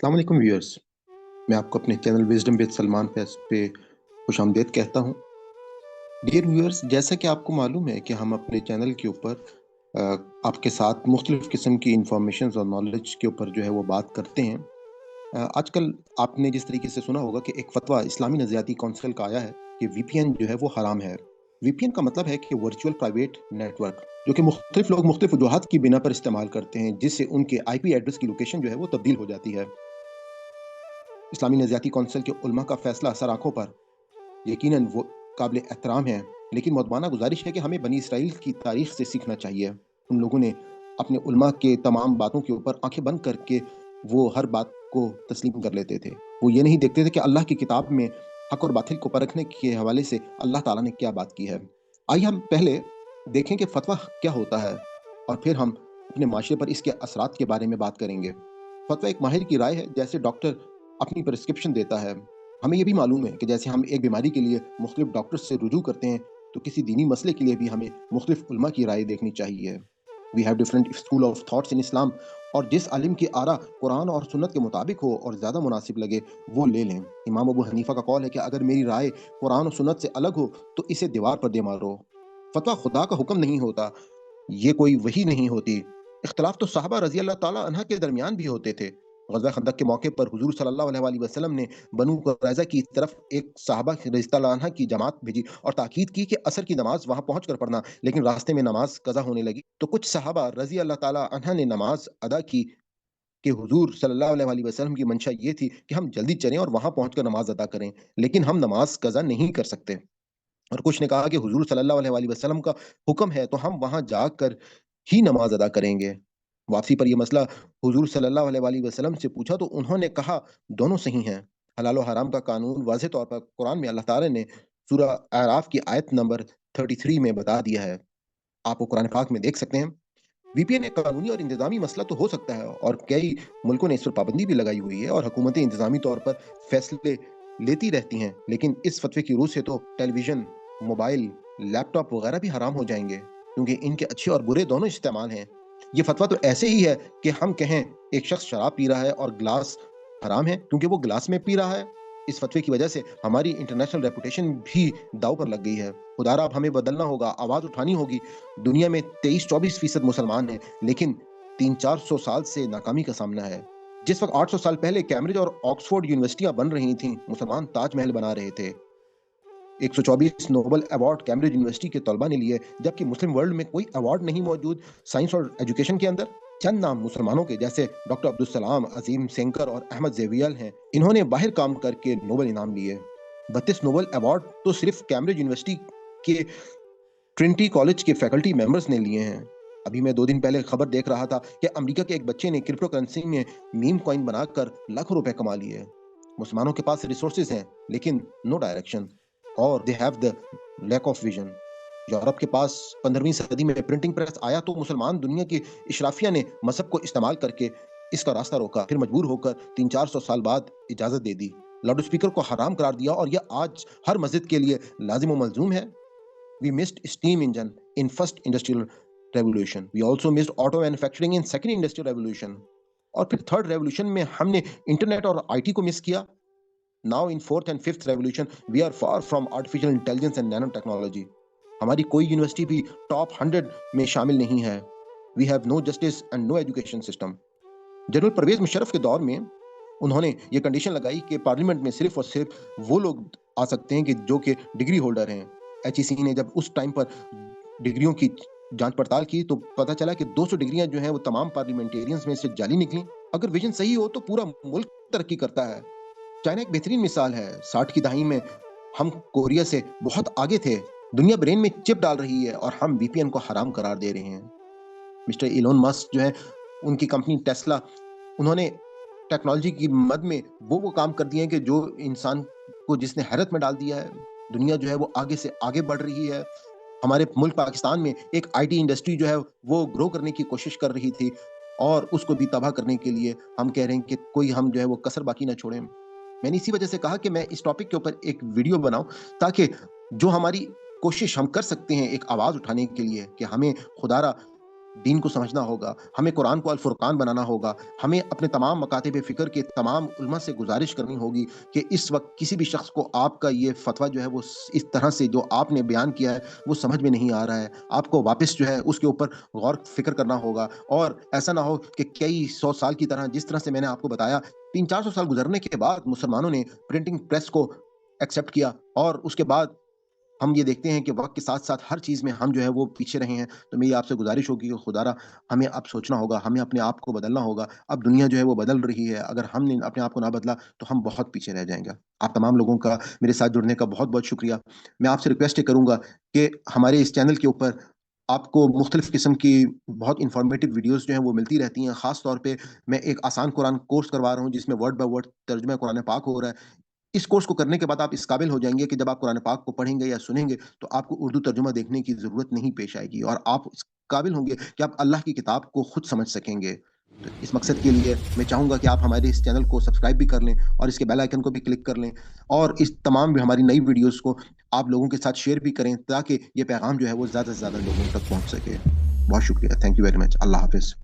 अस्सलाम वालेकुम व्यूअर्स। मैं आपको अपने चैनल विज़डम विद सलमान पे खुशामदीद कहता हूँ। डियर व्यूअर्स, जैसा कि आपको मालूम है कि हम अपने चैनल के ऊपर अ, आपके साथ मुख्तलिफ़ किस्म की इन्फॉर्मेशंस और नॉलेज के ऊपर जो है वो बात करते हैं। आजकल आपने जिस तरीके से सुना होगा कि एक फ़तवा इस्लामी नज़रियाती काउंसिल का आया है कि वीपीएन जो है वो हराम है। वीपीएन का मतलब है कि वर्चुअल प्राइवेट नेटवर्क, जो कि मुख्तलिफ़ लोग मुख्तलिफ़ वजूहात की बिना पर इस्तेमाल करते हैं, जिससे उनके आईपी एड्रेस की लोकेशन जो है वो तब्दील हो जाती है। इस्लामी नज़रियाती कौंसिल के उलमा का फैसला सर आँखों पर यकीनन वो काबिल एहतराम है, लेकिन मुअद्दबाना गुज़ारिश है कि हमें बनी इसराइल की तारीख़ से सीखना चाहिए। उन लोगों ने अपने उलमा के तमाम बातों के ऊपर आँखें बंद करके वो हर बात को तस्लीम कर लेते थे। वो ये नहीं देखते थे कि अल्लाह की किताब में हक़ और बातिल को परखने के हवाले से अल्लाह ताला ने क्या बात की है। आइए हम पहले देखें कि फ़तवा क्या होता है और फिर हम अपने माशरे पर इसके असरात के बारे में बात करेंगे। फ़तवा एक माहिर की राय है, जैसे डॉक्टर अपनी प्रिस्क्रिप्शन देता है। हमें ये भी मालूम है कि जैसे हम एक बीमारी के लिए मुख्तलिफ डॉक्टर्स से रुजू करते हैं, तो किसी दीनी मसले के लिए भी हमें मुख्तलिफ उलमा की राय देखनी चाहिए। We have different school of thoughts in Islam, और जिस आलिम की आरा कुरान और सुन्नत के मुताबिक हो और ज़्यादा मुनासिब लगे, वो ले लें। इमाम अबू हनीफा का कौल है कि अगर मेरी राय कुरान और सुन्नत से अलग हो, तो इसे दीवार पर दे मारो। फतवा खुदा का हुक्म नहीं होता, ये कोई वही नहीं होती। इख्तिलाफ तो साहबा रज़ी अल्लाह ताला अन्हा के दरमियान भी होते थे। ग़ज़वा खंदक के मौके पर हुज़ूर सल्लल्लाहु अलैहि वसल्लम ने बनु कुरैज़ा की तरफ एक साहबा रज़ी अल्लाह अन्हा की जमात भेजी और ताकीद की कि असर की नमाज़ वहाँ पहुँच कर पढ़ना, लेकिन रास्ते में नमाज़ क़ज़ा होने लगी। तो कुछ साहबा रज़ी अल्लाह ताला अन्हा ने नमाज़ अदा की कि हुज़ूर सल्लल्लाहु अलैहि वसल्लम की मंशा ये थी कि हम जल्दी चलें और वहाँ पहुँचकर नमाज़ अदा करें, लेकिन हम नमाज़ क़ज़ा नहीं कर सकते। और कुछ ने कहा कि हुज़ूर सल्लल्लाहु अलैहि वसल्लम का हुक्म है, तो हम वहाँ जाकर ही नमाज़ अदा करेंगे। वापसी पर ये मसला हुज़ूर सल्लल्लाहु अलैहि वसल्लम से पूछा, तो उन्होंने कहा, दोनों सही हैं। हलाल और हराम का कानून वाज़ेह तौर पर कुरान में अल्लाह ताला ने सूरा अराफ की आयत नंबर 33 में बता दिया है। आप वो कुरान पाक में देख सकते हैं। वीपीएन एक कानूनी और इंतज़ामी मसला तो हो सकता है, और कई मुल्कों ने इस पर पाबंदी भी लगाई हुई है और हुकूमतें इंतज़ामी तौर पर फैसले लेती रहती हैं। लेकिन इस फ़तवे की रूह से तो टेलीविज़न, मोबाइल, लैपटॉप वगैरह भी हराम हो जाएँगे, क्योंकि इनके अच्छे और बुरे दोनों इस्तेमाल हैं। ये फ़तवा तो ऐसे ही है कि हम कहें एक शख़्स शराब पी रहा है और ग्लास हराम है, क्योंकि वो ग्लास में पी रहा है। इस फ़तवे की वजह से हमारी इंटरनेशनल रेपुटेशन भी दाँव पर लग गई है। खुदारा अब हमें बदलना होगा, आवाज़ उठानी होगी। दुनिया में 23-24% मुसलमान हैं, लेकिन 300-400 साल से नाकामी का सामना है। जिस वक़्त 800 साल पहले कैम्ब्रिज और ऑक्सफोर्ड यूनिवर्सिटियाँ बन रही थीं, मुसलमान ताजमहल बना रहे थे। 124 नोबेल अवार्ड कैम्ब्रिज यूनिवर्सिटी के तलबा ने लिए, जबकि मुस्लिम वर्ल्ड में कोई अवार्ड नहीं मौजूद साइंस और एजुकेशन के अंदर। चंद नाम मुसलमानों के, जैसे डॉक्टर अब्दुल सलाम, अजीम सेंकर और अहमद ज़ेवियल हैं। इन्होंने बाहर काम करके नोबेल इनाम लिए। 32 नोबेल अवार्ड तो सिर्फ कैम्ब्रिज यूनिवर्सिटी के ट्रिनिटी कॉलेज के फैकल्टी मेंबर्स ने लिए हैं। अभी मैं 2 दिन पहले खबर देख रहा था कि अमेरिका के एक बच्चे ने क्रिप्टो करेंसी में मीम कॉइन बनाकर लाखों रुपए कमा लिए। मुसलमानों के पास रिसोर्सेज हैं, लेकिन नो डायरेक्शन, और they have the lack of vision. Europe के पास 15वीं सदी में प्रिंटिंग प्रेस आया, तो मुसलमान दुनिया की इशराफिया ने मजहब को इस्तेमाल करके इसका रास्ता रोका, फिर मजबूर होकर 300-400 साल बाद इजाजत दे दी। लाउड स्पीकर को हराम करार दिया, और यह आज हर मस्जिद के लिए लाजिम व मलजूम है। We missed steam engine in first industrial revolution. We also missed auto manufacturing in second industrial revolution. और फिर थर्ड रेवोल्यूशन में हमने इंटरनेट और आईटी को मिस किया। Now in fourth and fifth revolution we are far from artificial intelligence and nano technology. हमारी कोई university भी टॉप 100 में शामिल नहीं है। We have no justice and no education system. General Pervez Musharraf के दौर में उन्होंने ये कंडीशन लगाई कि पार्लियामेंट में सिर्फ और सिर्फ वो लोग आ सकते हैं कि जो कि डिग्री होल्डर हैं। एचईसी ने जब उस टाइम पर डिग्रियों की जांच पड़ताल की, तो पता चला कि 200 डिग्रियां जो हैं वो तमाम पार्लियामेंटेरियंस में से जाली निकली। अगर विजन सही हो तो पूरा मुल्क तरक्की करता है। चाइना एक बेहतरीन मिसाल है। 60 की दहाई में हम कोरिया से बहुत आगे थे। दुनिया ब्रेन में चिप डाल रही है और हम वीपीएन को हराम करार दे रहे हैं। मिस्टर इलोन मस्क जो है, उनकी कंपनी टेस्ला, उन्होंने टेक्नोलॉजी की मद में वो काम कर दिए हैं कि जो इंसान को जिसने हैरत में डाल दिया है। दुनिया जो है वो आगे से आगे बढ़ रही है। हमारे मुल्क पाकिस्तान में एक आईटी इंडस्ट्री जो है वो ग्रो करने की कोशिश कर रही थी, और उसको भी तबाह करने के लिए हम कह रहे हैं कि कोई हम जो है वो कसर बाकी ना छोड़ें। मैंने इसी वजह से कहा कि मैं इस टॉपिक के ऊपर एक वीडियो बनाऊं, ताकि जो हमारी कोशिश हम कर सकते हैं एक आवाज़ उठाने के लिए कि हमें खुदारा دین کو سمجھنا ہوگا، ہمیں قرآن کو الفرقان بنانا ہوگا، ہمیں اپنے تمام مکاتب فکر کے تمام علماء سے گزارش کرنی ہوگی کہ اس وقت کسی بھی شخص کو آپ کا یہ فتویٰ جو ہے وہ اس طرح سے جو آپ نے بیان کیا ہے وہ سمجھ میں نہیں آ رہا ہے، آپ کو واپس جو ہے اس کے اوپر غور فکر کرنا ہوگا، اور ایسا نہ ہو کہ کئی سو سال کی طرح جس طرح سے میں نے آپ کو بتایا 300-400 سال گزرنے کے بعد مسلمانوں نے پرنٹنگ پریس کو ایکسیپٹ کیا، اور اس کے بعد ہم یہ دیکھتے ہیں کہ وقت کے ساتھ ساتھ ہر چیز میں ہم جو ہے وہ پیچھے رہے ہیں۔ تو میری آپ سے گزارش ہوگی کہ خدا را ہمیں اب سوچنا ہوگا، ہمیں اپنے آپ کو بدلنا ہوگا۔ اب دنیا جو ہے وہ بدل رہی ہے، اگر ہم نے اپنے آپ کو نہ بدلا تو ہم بہت پیچھے رہ جائیں گے۔ آپ تمام لوگوں کا میرے ساتھ جڑنے کا بہت بہت شکریہ۔ میں آپ سے ریکویسٹ یہ کروں گا کہ ہمارے اس چینل کے اوپر آپ کو مختلف قسم کی بہت انفارمیٹو ویڈیوز جو ہیں وہ ملتی رہتی ہیں۔ خاص طور پہ میں ایک آسان قرآن کورس کروا رہا ہوں جس میں ورڈ بائی ورڈ ترجمہ قرآن پاک ہو رہا ہے۔ اس کورس کو کرنے کے بعد آپ اس قابل ہو جائیں گے کہ جب آپ قرآن پاک کو پڑھیں گے یا سنیں گے تو آپ کو اردو ترجمہ دیکھنے کی ضرورت نہیں پیش آئے گی، اور آپ اس قابل ہوں گے کہ آپ اللہ کی کتاب کو خود سمجھ سکیں گے۔ تو اس مقصد کے لیے میں چاہوں گا کہ آپ ہمارے اس چینل کو سبسکرائب بھی کر لیں اور اس کے بیل آئیکن کو بھی کلک کر لیں، اور اس تمام بھی ہماری نئی ویڈیوز کو آپ لوگوں کے ساتھ شیئر بھی کریں تاکہ یہ پیغام جو ہے وہ زیادہ سے زیادہ لوگوں تک پہنچ سکے۔ بہت شکریہ، تھینک یو ویری مچ، اللہ حافظ۔